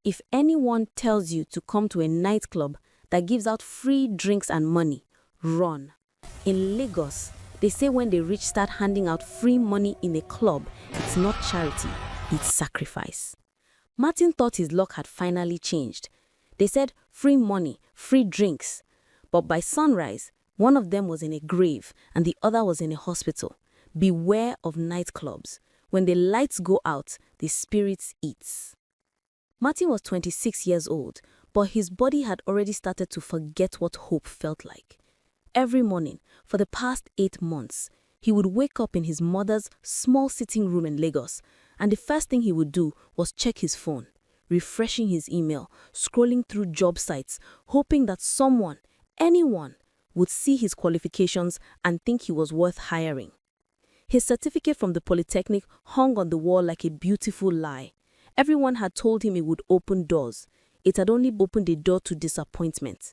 If anyone tells you to come to a nightclub that gives out free drinks and money, run. In Lagos, they say when the rich start handing out free money in a club, it's not charity, it's sacrifice. Martin thought his luck had finally changed. They said free money, free drinks. But by sunrise, one of them was in a grave and the other was in a hospital. Beware of nightclubs. When the lights go out, the spirits eats. Martin was 26 years old, but his body had already started to forget what hope felt like. Every morning, for the past 8 months, he would wake up in his mother's small sitting room in Lagos, and the first thing he would do was check his phone, refreshing his email, scrolling through job sites, hoping that someone, anyone, would see his qualifications and think he was worth hiring. His certificate from the Polytechnic hung on the wall like a beautiful lie. Everyone had told him it would open doors. It had only opened a door to disappointment.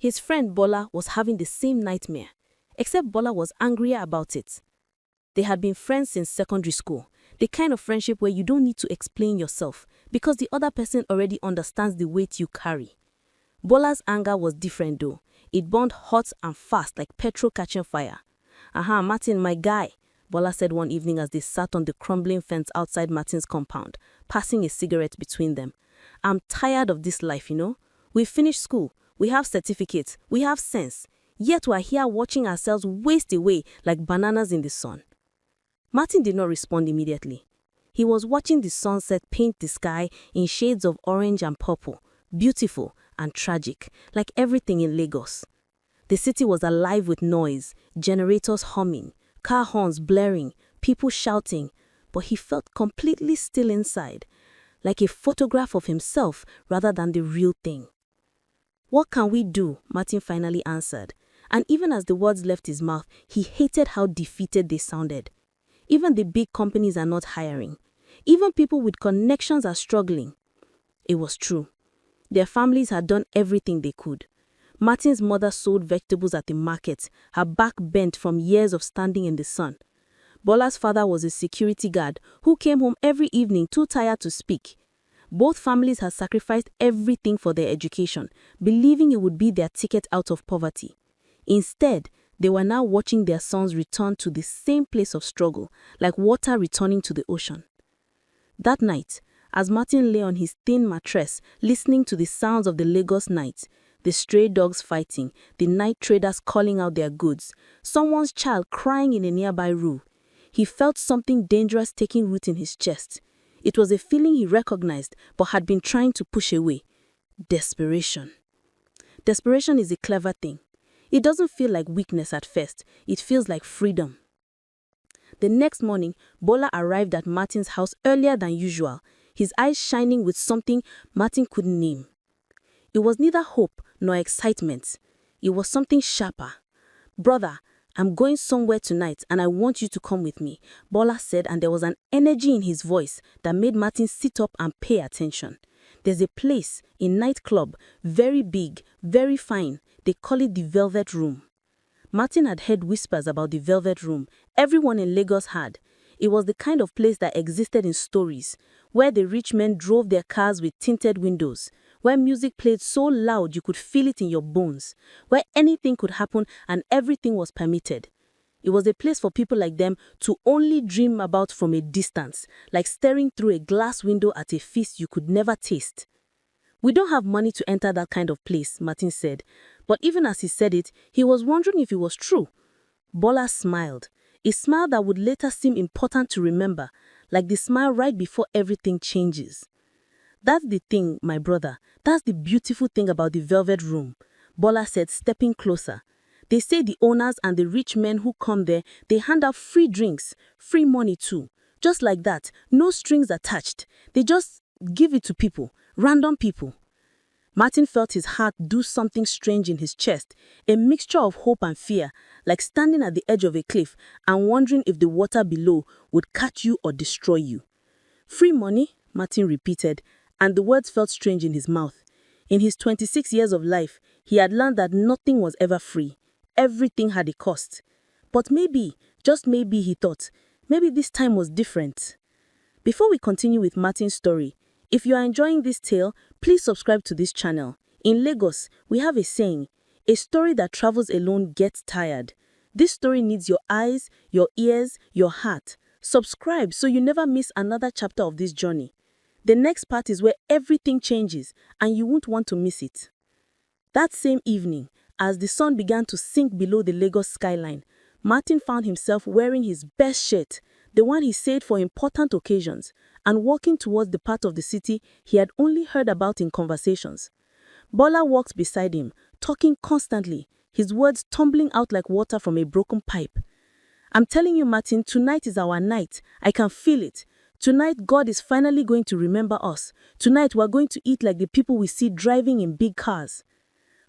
His friend Bola was having the same nightmare, except Bola was angrier about it. They had been friends since secondary school, the kind of friendship where you don't need to explain yourself because the other person already understands the weight you carry. Bola's anger was different though. It burned hot and fast like petrol catching fire. Martin, my guy, Bola said one evening as they sat on the crumbling fence outside Martin's compound, passing a cigarette between them. I'm tired of this life, you know. We finished school, we have certificates, we have sense, yet we're here watching ourselves waste away like bananas in the sun. Martin did not respond immediately. He was watching the sunset paint the sky in shades of orange and purple, beautiful and tragic, like everything in Lagos. The city was alive with noise, generators humming, car horns blaring, people shouting, but he felt completely still inside, like a photograph of himself rather than the real thing. What can we do? Martin finally answered, and even as the words left his mouth, he hated how defeated they sounded. Even the big companies are not hiring. Even people with connections are struggling. It was true. Their families had done everything they could. Martin's mother sold vegetables at the market, her back bent from years of standing in the sun. Bola's father was a security guard who came home every evening too tired to speak. Both families had sacrificed everything for their education, believing it would be their ticket out of poverty. Instead, they were now watching their sons return to the same place of struggle, like water returning to the ocean. That night, as Martin lay on his thin mattress, listening to the sounds of the Lagos night, the stray dogs fighting, the night traders calling out their goods, someone's child crying in a nearby room, he felt something dangerous taking root in his chest. It was a feeling he recognized but had been trying to push away. Desperation. Desperation is a clever thing. It doesn't feel like weakness at first. It feels like freedom. The next morning, Bola arrived at Martin's house earlier than usual, his eyes shining with something Martin couldn't name. It was neither hope nor excitement. It was something sharper. "Brother, I'm going somewhere tonight and I want you to come with me," Bola said, and there was an energy in his voice that made Martin sit up and pay attention. "There's a place, a nightclub, very big, very fine. They call it the Velvet Room." Martin had heard whispers about the Velvet Room. Everyone in Lagos had. It was the kind of place that existed in stories, where the rich men drove their cars with tinted windows, where music played so loud you could feel it in your bones, where anything could happen and everything was permitted. It was a place for people like them to only dream about from a distance, like staring through a glass window at a feast you could never taste. "We don't have money to enter that kind of place," Martin said. But even as he said it, he was wondering if it was true. Bola smiled, a smile that would later seem important to remember, like the smile right before everything changes. "That's the thing, my brother. That's the beautiful thing about the Velvet Room," Bola said, stepping closer. "They say the owners and the rich men who come there, they hand out free drinks, free money too. Just like that, no strings attached. They just give it to people, random people." Martin felt his heart do something strange in his chest, a mixture of hope and fear, like standing at the edge of a cliff and wondering if the water below would catch you or destroy you. "Free money?" Martin repeated, and the words felt strange in his mouth. In his 26 years of life, he had learned that nothing was ever free. Everything had a cost. But maybe, just maybe, he thought, maybe this time was different. Before we continue with Martin's story, If you are enjoying this tale, please subscribe to this channel. In Lagos, we have a saying, a story that travels alone gets tired. This story needs your eyes, your ears, your heart. Subscribe so you never miss another chapter of this journey. The next part is where everything changes and you won't want to miss it. That same evening, as the sun began to sink below the Lagos skyline, Martin found himself wearing his best shirt, the one he saved for important occasions, and walking towards the part of the city he had only heard about in conversations. Bola walked beside him, talking constantly, his words tumbling out like water from a broken pipe. "I'm telling you, Martin, tonight is our night. I can feel it. Tonight, God is finally going to remember us. Tonight, we're going to eat like the people we see driving in big cars."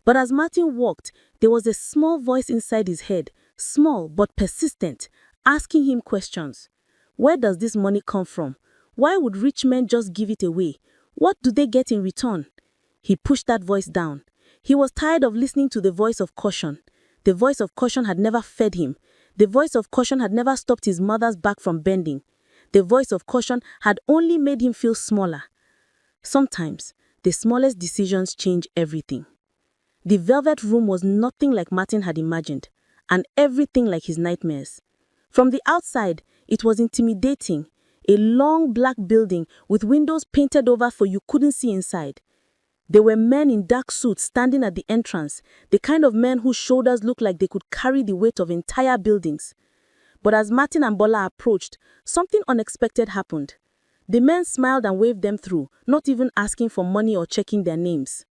But as Martin walked, there was a small voice inside his head, small but persistent, asking him questions. Where does this money come from? Why would rich men just give it away? What do they get in return? He pushed that voice down. He was tired of listening to the voice of caution. The voice of caution had never fed him. The voice of caution had never stopped his mother's back from bending. The voice of caution had only made him feel smaller. Sometimes, the smallest decisions change everything. The velvet room was nothing like Martin had imagined, and everything like his nightmares. From the outside, it was intimidating. A long black building with windows painted over so you couldn't see inside. There were men in dark suits standing at the entrance, the kind of men whose shoulders looked like they could carry the weight of entire buildings. But as Martin and Bola approached, something unexpected happened. The men smiled and waved them through, not even asking for money or checking their names.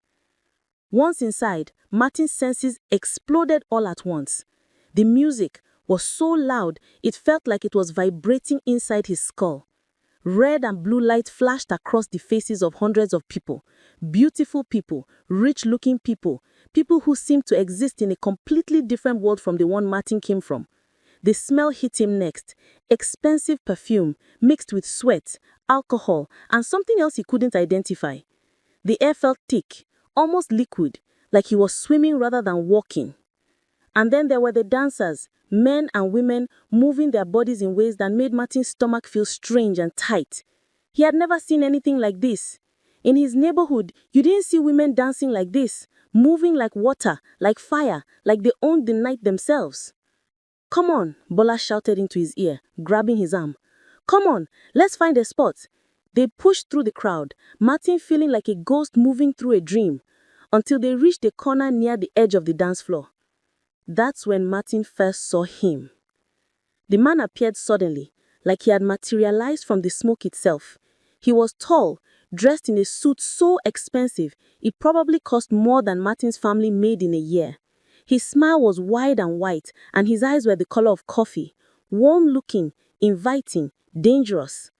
Once inside, Martin's senses exploded all at once. The music was so loud, it felt like it was vibrating inside his skull. Red and blue light flashed across the faces of hundreds of people. Beautiful people, rich-looking people, people who seemed to exist in a completely different world from the one Martin came from. The smell hit him next. Expensive perfume, mixed with sweat, alcohol, and something else he couldn't identify. The air felt thick, almost liquid, like he was swimming rather than walking. And then there were the dancers, men and women moving their bodies in ways that made Martin's stomach feel strange and tight. He had never seen anything like this. In his neighborhood, you didn't see women dancing like this, moving like water, like fire, like they owned the night themselves. "Come on," Bola shouted into his ear, grabbing his arm. "Come on, let's find a spot." They pushed through the crowd, Martin feeling like a ghost moving through a dream, until they reached a corner near the edge of the dance floor. That's when Martin first saw him. The man appeared suddenly, like he had materialized from the smoke itself. He was tall, dressed in a suit so expensive, it probably cost more than Martin's family made in a year. His smile was wide and white, and his eyes were the color of coffee, warm-looking, inviting, dangerous.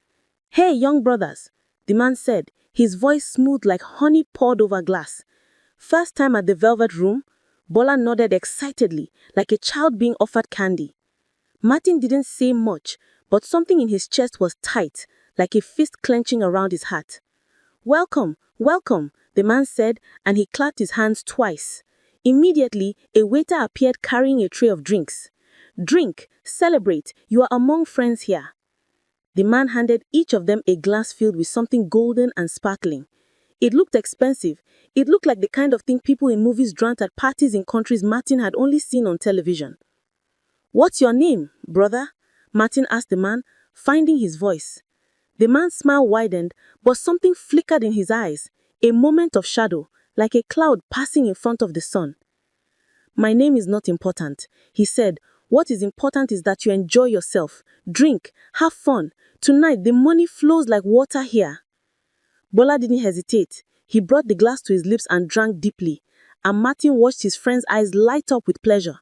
"Hey, young brothers," the man said, his voice smooth like honey poured over glass. "First time at the Velvet Room?" Bola nodded excitedly, like a child being offered candy. Martin didn't say much, but something in his chest was tight, like a fist clenching around his heart. "Welcome, welcome," the man said, and he clapped his hands twice. Immediately, a waiter appeared carrying a tray of drinks. "Drink, celebrate, you are among friends here." The man handed each of them a glass filled with something golden and sparkling. It looked expensive. It looked like the kind of thing people in movies drank at parties in countries Martin had only seen on television. "What's your name, brother?" Martin asked the man, finding his voice. The man's smile widened, but something flickered in his eyes, a moment of shadow, like a cloud passing in front of the sun. "My name is not important," he said. "What is important is that you enjoy yourself. Drink, have fun. Tonight, the money flows like water here." Bola didn't hesitate. He brought the glass to his lips and drank deeply, and Martin watched his friend's eyes light up with pleasure.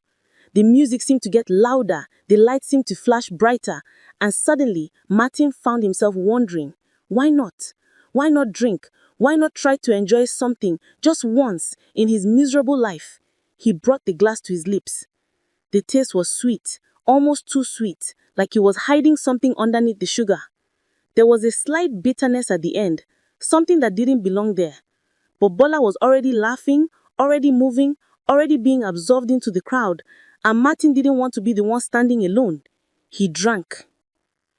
The music seemed to get louder, the lights seemed to flash brighter, and suddenly, Martin found himself wondering, why not? Why not drink? Why not try to enjoy something just once in his miserable life? He brought the glass to his lips. The taste was sweet, almost too sweet, like he was hiding something underneath the sugar. There was a slight bitterness at the end, something that didn't belong there. But Bola was already laughing, already moving, already being absorbed into the crowd, and Martin didn't want to be the one standing alone. He drank.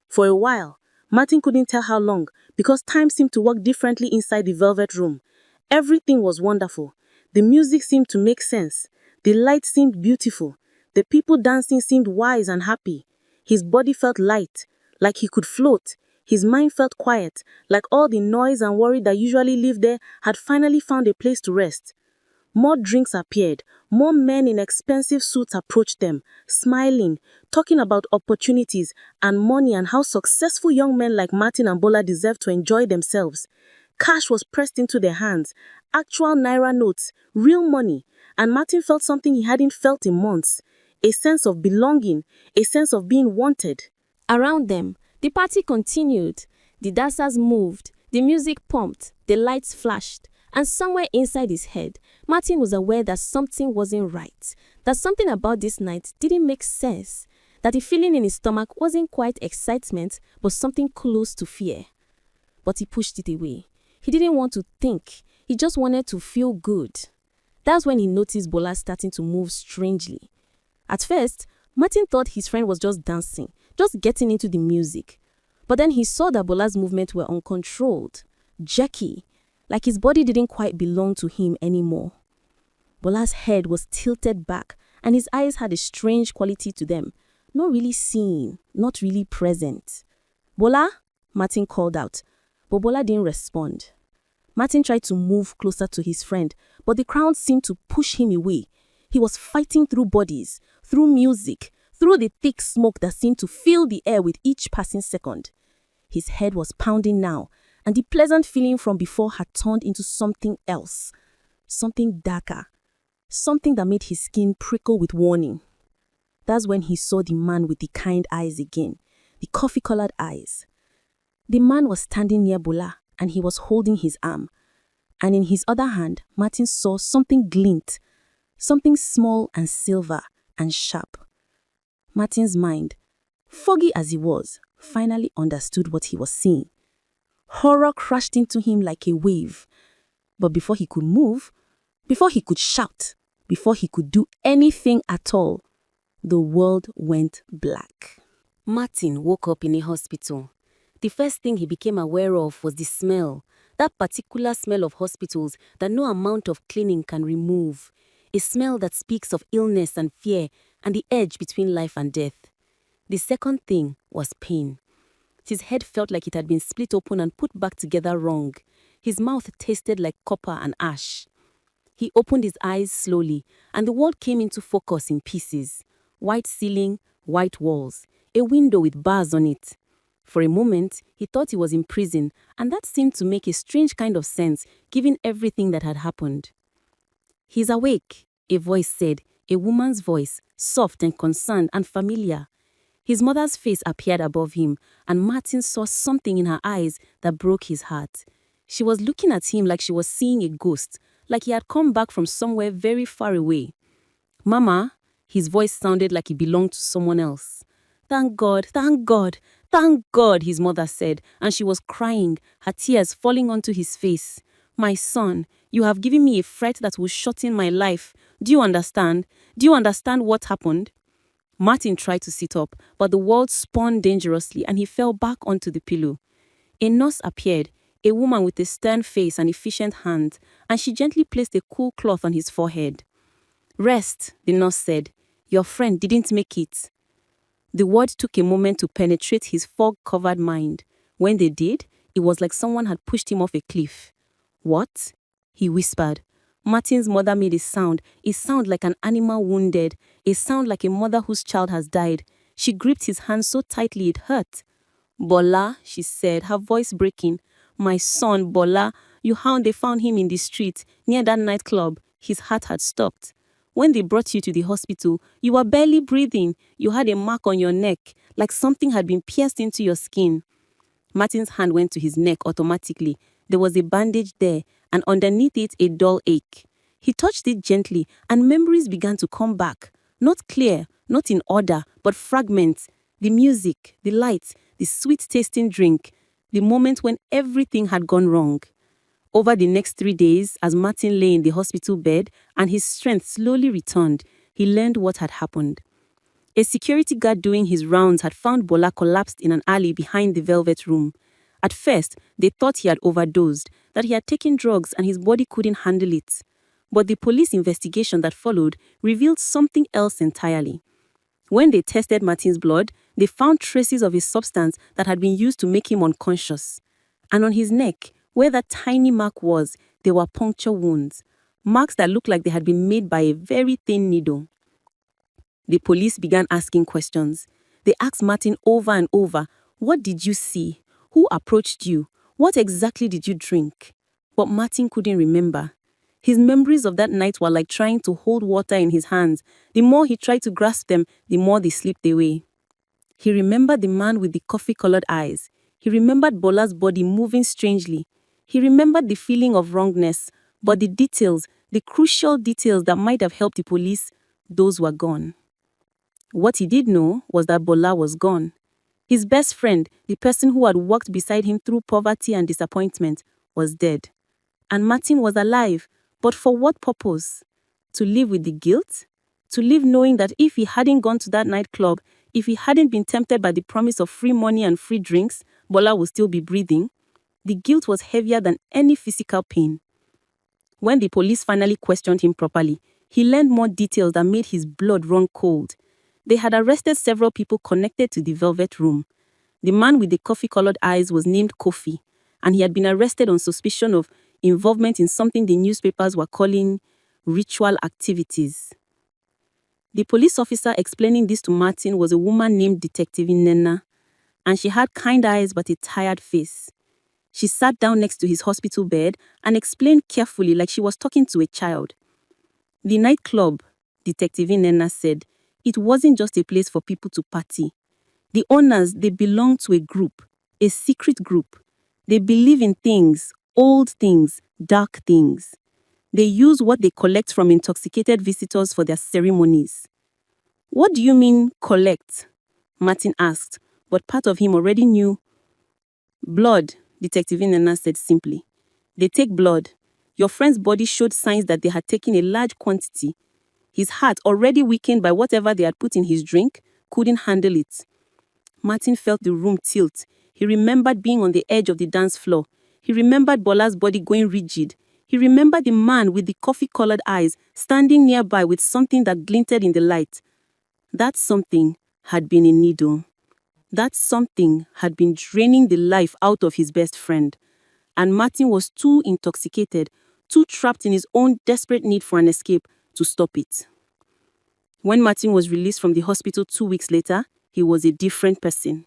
For a while, Martin couldn't tell how long, because time seemed to work differently inside the velvet room. Everything was wonderful. The music seemed to make sense. The lights seemed beautiful. The people dancing seemed wise and happy. His body felt light, like he could float. His mind felt quiet, like all the noise and worry that usually live there had finally found a place to rest. More drinks appeared. More men in expensive suits approached them, smiling, talking about opportunities and money and how successful young men like Martin and Bola deserved to enjoy themselves. Cash was pressed into their hands, actual naira notes, real money, and Martin felt something he hadn't felt in months, a sense of belonging, a sense of being wanted. Around them, the party continued. The dancers moved, the music pumped, the lights flashed, and somewhere inside his head, Martin was aware that something wasn't right, that something about this night didn't make sense, that the feeling in his stomach wasn't quite excitement, but something close to fear. But he pushed it away. He didn't want to think, he just wanted to feel good. That's when he noticed Bola starting to move strangely. At first, Martin thought his friend was just dancing, just getting into the music. But then he saw that Bola's movements were uncontrolled, jerky, like his body didn't quite belong to him anymore. Bola's head was tilted back, and his eyes had a strange quality to them, not really seeing, not really present. "Bola?" Martin called out, but Bola didn't respond. Martin tried to move closer to his friend, but the crowd seemed to push him away. He was fighting through bodies, through music, through the thick smoke that seemed to fill the air with each passing second. His head was pounding now, and the pleasant feeling from before had turned into something else, something darker, something that made his skin prickle with warning. That's when he saw the man with the kind eyes again, the coffee-colored eyes. The man was standing near Bola, and he was holding his arm. And in his other hand, Martin saw something glint, something small and silver and sharp. Martin's mind, foggy as he was, finally understood what he was seeing. Horror crashed into him like a wave. But before he could move, before he could shout, before he could do anything at all, the world went black. Martin woke up in a hospital. The first thing he became aware of was the smell, that particular smell of hospitals that no amount of cleaning can remove, a smell that speaks of illness and fear and the edge between life and death. The second thing was pain. His head felt like it had been split open and put back together wrong. His mouth tasted like copper and ash. He opened his eyes slowly, and the world came into focus in pieces. White ceiling, white walls, a window with bars on it. For a moment, he thought he was in prison, and that seemed to make a strange kind of sense, given everything that had happened. "He's awake," a voice said, a woman's voice, soft and concerned and familiar. His mother's face appeared above him, and Martin saw something in her eyes that broke his heart. She was looking at him like she was seeing a ghost, like he had come back from somewhere very far away. "Mama," his voice sounded like it belonged to someone else. "Thank God, thank God, thank God," his mother said, and she was crying, her tears falling onto his face. "My son, you have given me a fright that will shorten my life. Do you understand? Do you understand what happened?" Martin tried to sit up, but the world spun dangerously and he fell back onto the pillow. A nurse appeared, a woman with a stern face and efficient hands, and she gently placed a cool cloth on his forehead. "Rest," the nurse said. "Your friend didn't make it." The word took a moment to penetrate his fog-covered mind. When they did, it was like someone had pushed him off a cliff. "What?" he whispered. Martin's mother made a sound like an animal wounded, a sound like a mother whose child has died. She gripped his hand so tightly it hurt. "Bola," she said, her voice breaking. "My son, Bola, they found him in the street, near that nightclub." His heart had stopped. "When they brought you to the hospital, you were barely breathing. You had a mark on your neck, like something had been pierced into your skin." Martin's hand went to his neck automatically. There was a bandage there, and underneath it a dull ache. He touched it gently, and memories began to come back. Not clear, not in order, but fragments. The music, the lights, the sweet-tasting drink, the moment when everything had gone wrong. Over the next 3 days, as Martin lay in the hospital bed and his strength slowly returned, he learned what had happened. A security guard doing his rounds had found Bola collapsed in an alley behind the velvet room. At first, they thought he had overdosed, that he had taken drugs and his body couldn't handle it. But the police investigation that followed revealed something else entirely. When they tested Martin's blood, they found traces of a substance that had been used to make him unconscious. And on his neck, where that tiny mark was, there were puncture wounds, marks that looked like they had been made by a very thin needle. The police began asking questions. They asked Martin over and over, "What did you see? Who approached you? What exactly did you drink?" But Martin couldn't remember. His memories of that night were like trying to hold water in his hands. The more he tried to grasp them, the more they slipped away. He remembered the man with the coffee-colored eyes. He remembered Bola's body moving strangely. He remembered the feeling of wrongness, but the details, the crucial details that might have helped the police, those were gone. What he did know was that Bola was gone. His best friend, the person who had walked beside him through poverty and disappointment, was dead. And Martin was alive, but for what purpose? To live with the guilt? To live knowing that if he hadn't gone to that nightclub, if he hadn't been tempted by the promise of free money and free drinks, Bola would still be breathing? The guilt was heavier than any physical pain. When the police finally questioned him properly, he learned more details that made his blood run cold. They had arrested several people connected to the Velvet Room. The man with the coffee-colored eyes was named Kofi, and he had been arrested on suspicion of involvement in something the newspapers were calling ritual activities. The police officer explaining this to Martin was a woman named Detective Nena, and she had kind eyes but a tired face. She sat down next to his hospital bed and explained carefully like she was talking to a child. The nightclub, Detective Nena said, it wasn't just a place for people to party. The owners, they belonged to a group, a secret group. They believe in things, old things, dark things. They use what they collect from intoxicated visitors for their ceremonies. "What do you mean, collect?" Martin asked, but part of him already knew. "Blood," Detective Nena said simply. "They take blood. Your friend's body showed signs that they had taken a large quantity. His heart, already weakened by whatever they had put in his drink, couldn't handle it." Martin felt the room tilt. He remembered being on the edge of the dance floor. He remembered Bola's body going rigid. He remembered the man with the coffee-colored eyes standing nearby with something that glinted in the light. That something had been a needle. That something had been draining the life out of his best friend. And Martin was too intoxicated, too trapped in his own desperate need for an escape to stop it. When Martin was released from the hospital 2 weeks later, he was a different person.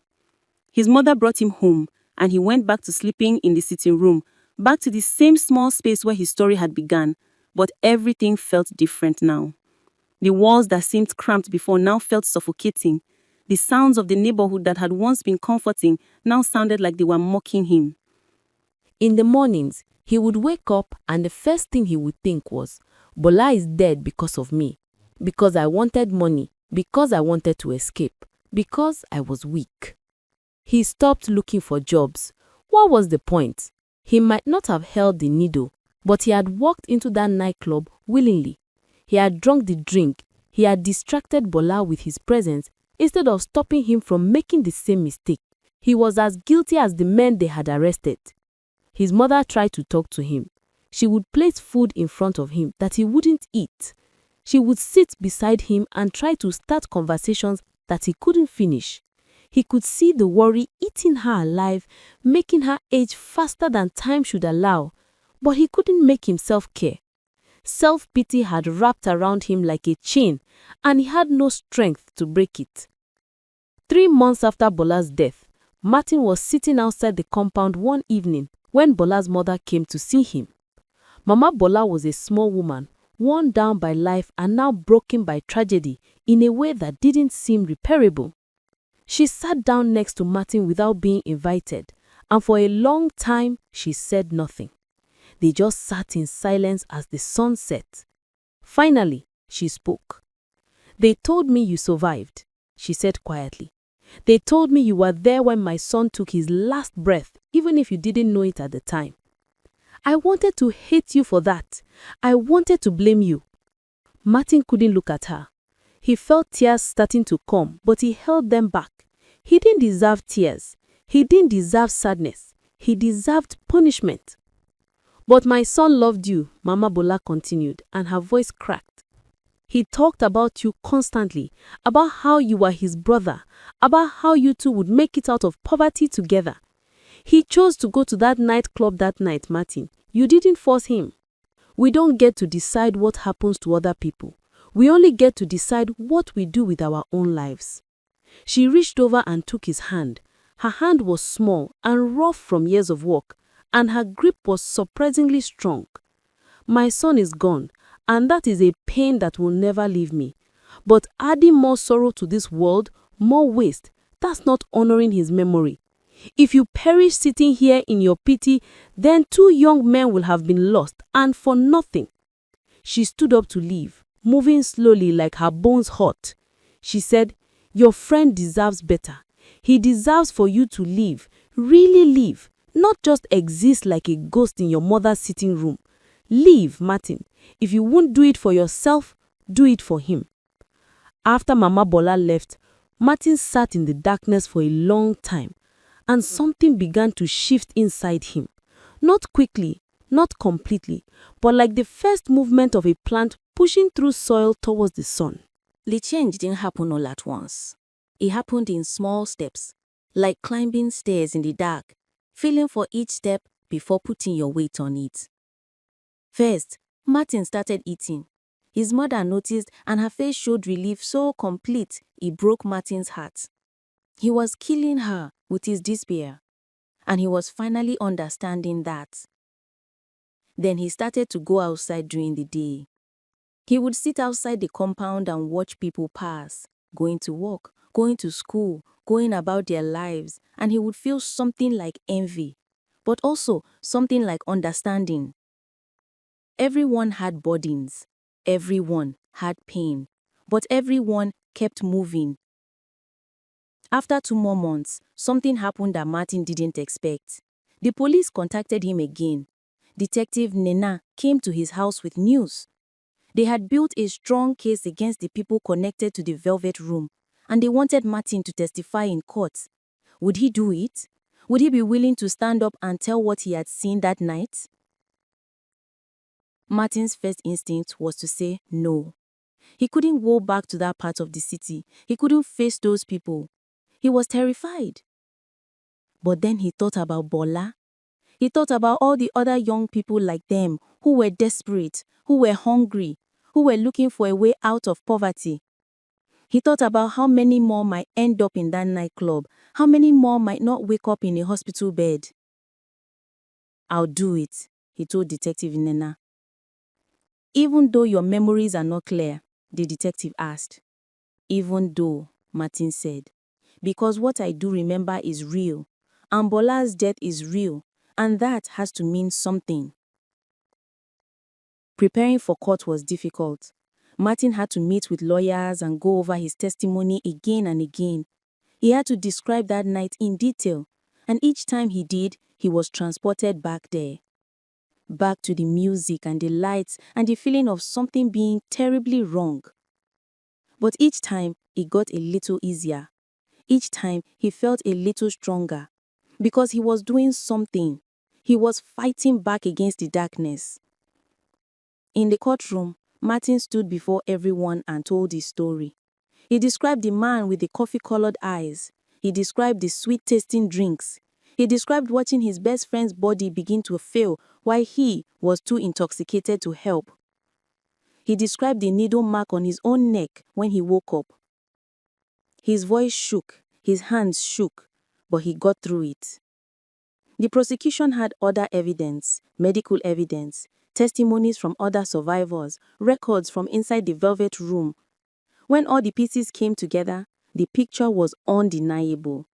His mother brought him home, and he went back to sleeping in the sitting room, back to the same small space where his story had begun, but everything felt different now. The walls that seemed cramped before now felt suffocating. The sounds of the neighborhood that had once been comforting now sounded like they were mocking him. In the mornings, he would wake up and the first thing he would think was, "Bola is dead because of me, because I wanted money, because I wanted to escape, because I was weak." He stopped looking for jobs. What was the point? He might not have held the needle, but he had walked into that nightclub willingly. He had drunk the drink. He had distracted Bola with his presence instead of stopping him from making the same mistake. He was as guilty as the men they had arrested. His mother tried to talk to him. She would place food in front of him that he wouldn't eat. She would sit beside him and try to start conversations that he couldn't finish. He could see the worry eating her alive, making her age faster than time should allow, but he couldn't make himself care. Self-pity had wrapped around him like a chain, and he had no strength to break it. 3 months after Bola's death, Martin was sitting outside the compound one evening when Bola's mother came to see him. Mama Bola was a small woman, worn down by life and now broken by tragedy in a way that didn't seem repairable. She sat down next to Martin without being invited, and for a long time she said nothing. They just sat in silence as the sun set. Finally, she spoke. "They told me you survived," she said quietly. "They told me you were there when my son took his last breath, even if you didn't know it at the time. I wanted to hate you for that. I wanted to blame you." Martin couldn't look at her. He felt tears starting to come, but he held them back. He didn't deserve tears. He didn't deserve sadness. He deserved punishment. But my son loved you, Mama Bola continued, and her voice cracked. He talked about you constantly, about how you were his brother, about how you two would make it out of poverty together. He chose to go to that nightclub that night, Martin. You didn't force him. We don't get to decide what happens to other people. We only get to decide what we do with our own lives. She reached over and took his hand. Her hand was small and rough from years of work, and her grip was surprisingly strong. My son is gone, and that is a pain that will never leave me. But adding more sorrow to this world, more waste, that's not honoring his memory. If you perish sitting here in your pity, then 2 young men will have been lost, and for nothing. She stood up to leave, moving slowly like her bones hot. She said, "Your friend deserves better. He deserves for you to live, really live, not just exist like a ghost in your mother's sitting room. Live, Martin. If you won't do it for yourself, do it for him." After Mama Bola left, Martin sat in the darkness for a long time, and something began to shift inside him. Not quickly, not completely, but like the first movement of a plant pushing through soil towards the sun. The change didn't happen all at once. It happened in small steps, like climbing stairs in the dark, feeling for each step before putting your weight on it. First, Martin started eating. His mother noticed and her face showed relief so complete it broke Martin's heart. He was killing her with his despair, and he was finally understanding that. Then he started to go outside during the day. He would sit outside the compound and watch people pass, going to work, going to school, going about their lives, and he would feel something like envy, but also something like understanding. Everyone had burdens, everyone had pain, but everyone kept moving. After 2 more months, something happened that Martin didn't expect. The police contacted him again. Detective Nena came to his house with news. They had built a strong case against the people connected to the Velvet Room, and they wanted Martin to testify in court. Would he do it? Would he be willing to stand up and tell what he had seen that night? Martin's first instinct was to say no. He couldn't go back to that part of the city. He couldn't face those people. He was terrified. But then he thought about Bola. He thought about all the other young people like them who were desperate, who were hungry, who were looking for a way out of poverty. He thought about how many more might end up in that nightclub, how many more might not wake up in a hospital bed. "I'll do it," he told Detective Nena. "Even though your memories are not clear?" the detective asked. "Even though," Martin said, "because what I do remember is real, and Bola's death is real, and that has to mean something." Preparing for court was difficult. Martin had to meet with lawyers and go over his testimony again and again. He had to describe that night in detail, and each time he did, he was transported back there. Back to the music and the lights and the feeling of something being terribly wrong. But each time, it got a little easier. Each time, he felt a little stronger. Because he was doing something. He was fighting back against the darkness. In the courtroom, Martin stood before everyone and told his story. He described the man with the coffee-colored eyes. He described the sweet-tasting drinks. He described watching his best friend's body begin to fail while he was too intoxicated to help. He described the needle mark on his own neck when he woke up. His voice shook, his hands shook, but he got through it. The prosecution had other evidence, medical evidence, testimonies from other survivors, records from inside the Velvet Room. When all the pieces came together, the picture was undeniable.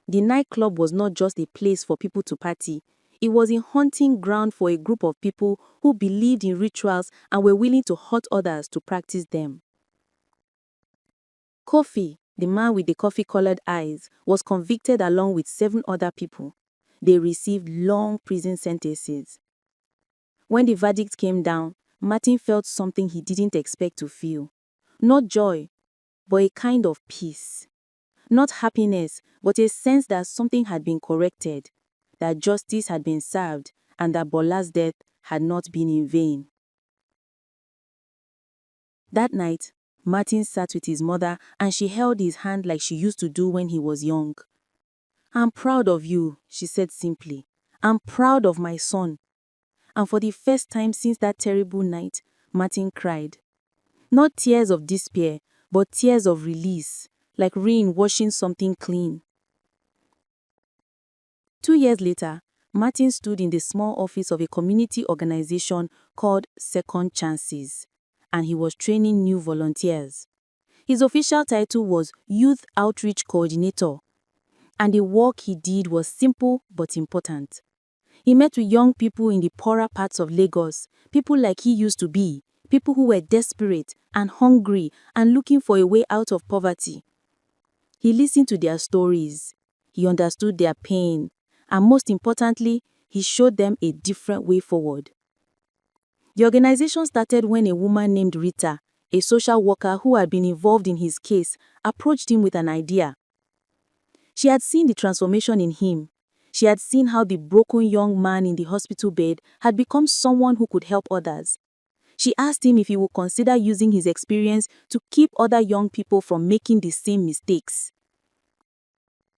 The nightclub was not just a place for people to party. It was a hunting ground for a group of people who believed in rituals and were willing to hurt others to practice them. Kofi, the man with the coffee-colored eyes, was convicted along with 7 other people. They received long prison sentences. When the verdict came down, Martin felt something he didn't expect to feel. Not joy, but a kind of peace. Not happiness, but a sense that something had been corrected. that justice had been served and that Bola's death had not been in vain. That night, Martin sat with his mother and she held his hand like she used to do when he was young. "I'm proud of you," she said simply. "I'm proud of my son." And for the first time since that terrible night, Martin cried. Not tears of despair, but tears of release, like rain washing something clean. 2 years later, Martin stood in the small office of a community organization called Second Chances, and he was training new volunteers. His official title was Youth Outreach Coordinator, and the work he did was simple but important. He met with young people in the poorer parts of Lagos, people like he used to be, people who were desperate and hungry and looking for a way out of poverty. He listened to their stories, he understood their pain, and most importantly, he showed them a different way forward. The organization started when a woman named Rita, a social worker who had been involved in his case, approached him with an idea. She had seen the transformation in him. She had seen how the broken young man in the hospital bed had become someone who could help others. She asked him if he would consider using his experience to keep other young people from making the same mistakes.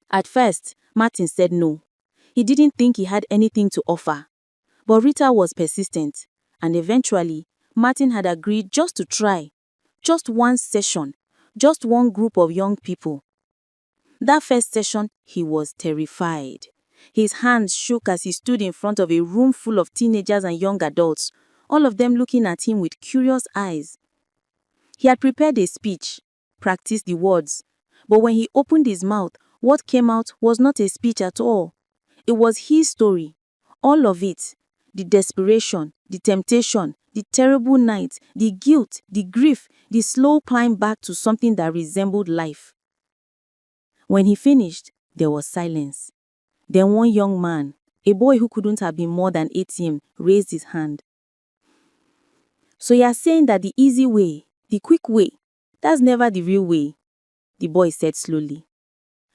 At first, Martin said no. He didn't think he had anything to offer. But Rita was persistent, and eventually, Martin had agreed just to try. Just one session, just one group of young people. That first session, he was terrified. His hands shook as he stood in front of a room full of teenagers and young adults, all of them looking at him with curious eyes. He had prepared a speech, practiced the words, but when he opened his mouth, what came out was not a speech at all. It was his story, all of it. The desperation, the temptation, the terrible night, the guilt, the grief, the slow climb back to something that resembled life. When he finished, there was silence. Then one young man, a boy who couldn't have been more than 18, raised his hand. "So you're saying that the easy way, the quick way, that's never the real way," the boy said slowly.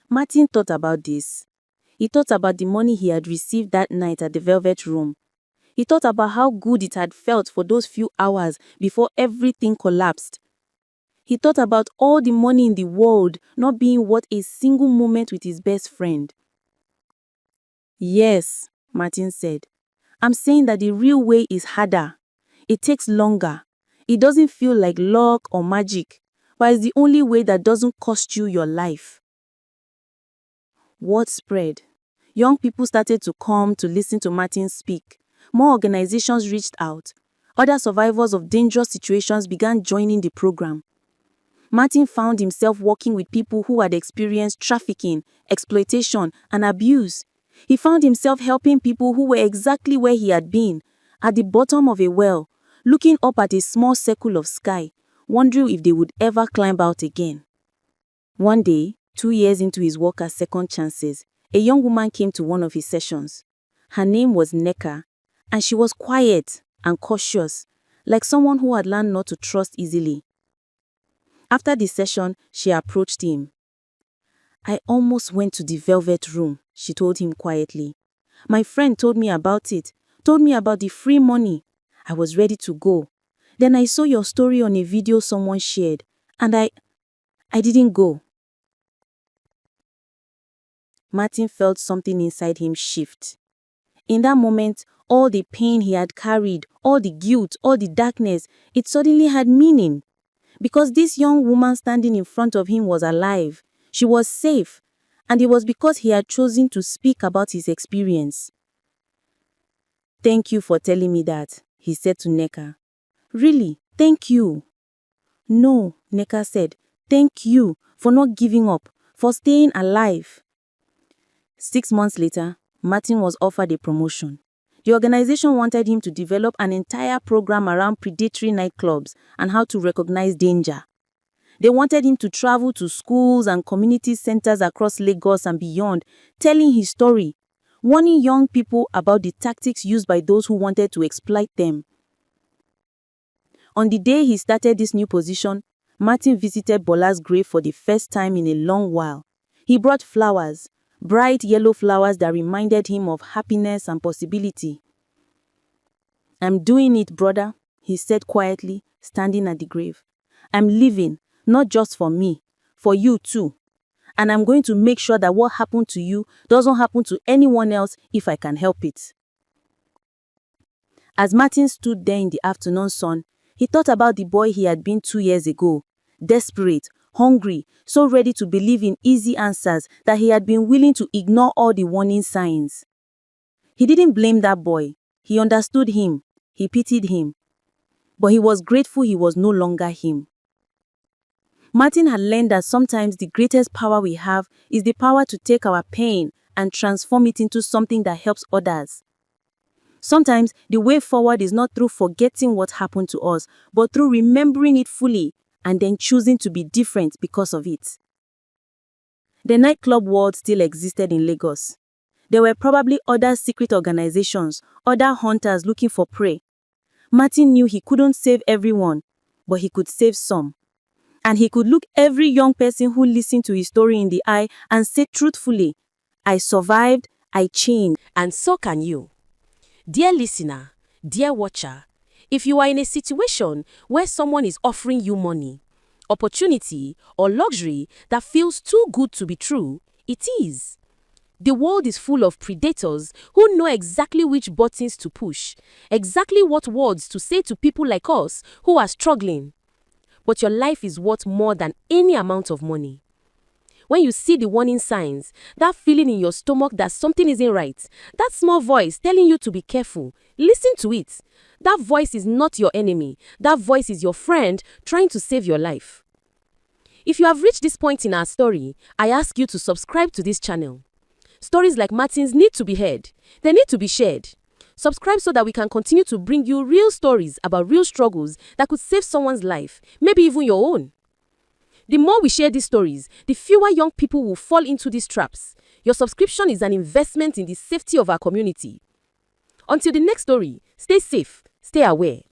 Martin thought about this. He thought about the money he had received that night at the Velvet Room. He thought about how good it had felt for those few hours before everything collapsed. He thought about all the money in the world not being worth a single moment with his best friend. "Yes," Martin said. "I'm saying that the real way is harder. It takes longer. It doesn't feel like luck or magic, but it's the only way that doesn't cost you your life." Word spread. Young people started to come to listen to Martin speak. More organizations reached out. Other survivors of dangerous situations began joining the program. Martin found himself working with people who had experienced trafficking, exploitation, and abuse. He found himself helping people who were exactly where he had been, at the bottom of a well, looking up at a small circle of sky, wondering if they would ever climb out again. One day, 2 years into his work at Second Chances, a young woman came to one of his sessions. Her name was Neka, and she was quiet and cautious, like someone who had learned not to trust easily. After the session, she approached him. "I almost went to the Velvet Room," she told him quietly. "My friend told me about it, told me about the free money. I was ready to go. Then I saw your story on a video someone shared, and I didn't go." Martin felt something inside him shift. In that moment, all the pain he had carried, all the guilt, all the darkness, it suddenly had meaning. Because this young woman standing in front of him was alive, she was safe, and it was because he had chosen to speak about his experience. "Thank you for telling me that," he said to Neka. "Really, thank you." "No," Neka said, "thank you for not giving up, for staying alive." 6 months later, Martin was offered a promotion. The organization wanted him to develop an entire program around predatory nightclubs and how to recognize danger. They wanted him to travel to schools and community centers across Lagos and beyond, telling his story, warning young people about the tactics used by those who wanted to exploit them. On the day he started this new position, Martin visited Bola's grave for the first time in a long while. He brought flowers, bright yellow flowers that reminded him of happiness and possibility. "I'm doing it, brother," he said quietly, standing at the grave. "I'm living, not just for me, for you too. And I'm going to make sure that what happened to you doesn't happen to anyone else if I can help it." As Martin stood there in the afternoon sun, he thought about the boy he had been 2 years ago, desperate, hungry, so ready to believe in easy answers that he had been willing to ignore all the warning signs. He didn't blame that boy. He understood him. He pitied him. But he was grateful he was no longer him. Martin had learned that sometimes the greatest power we have is the power to take our pain and transform it into something that helps others. Sometimes the way forward is not through forgetting what happened to us, but through remembering it fully and then choosing to be different because of it. The nightclub world still existed in Lagos. There were probably other secret organizations, other hunters looking for prey. Martin knew he couldn't save everyone, but he could save some. And he could look every young person who listened to his story in the eye and say truthfully, "I survived, I changed." And so can you. Dear listener, dear watcher, if you are in a situation where someone is offering you money, opportunity, or luxury that feels too good to be true, it is. The world is full of predators who know exactly which buttons to push, exactly what words to say to people like us who are struggling. But your life is worth more than any amount of money. When you see the warning signs, that feeling in your stomach that something isn't right, that small voice telling you to be careful, listen to it. That voice is not your enemy. That voice is your friend trying to save your life. If you have reached this point in our story, I ask you to subscribe to this channel. Stories like Martin's need to be heard. They need to be shared. Subscribe so that we can continue to bring you real stories about real struggles that could save someone's life, maybe even your own. The more we share these stories, the fewer young people will fall into these traps. Your subscription is an investment in the safety of our community. Until the next story, stay safe, stay aware.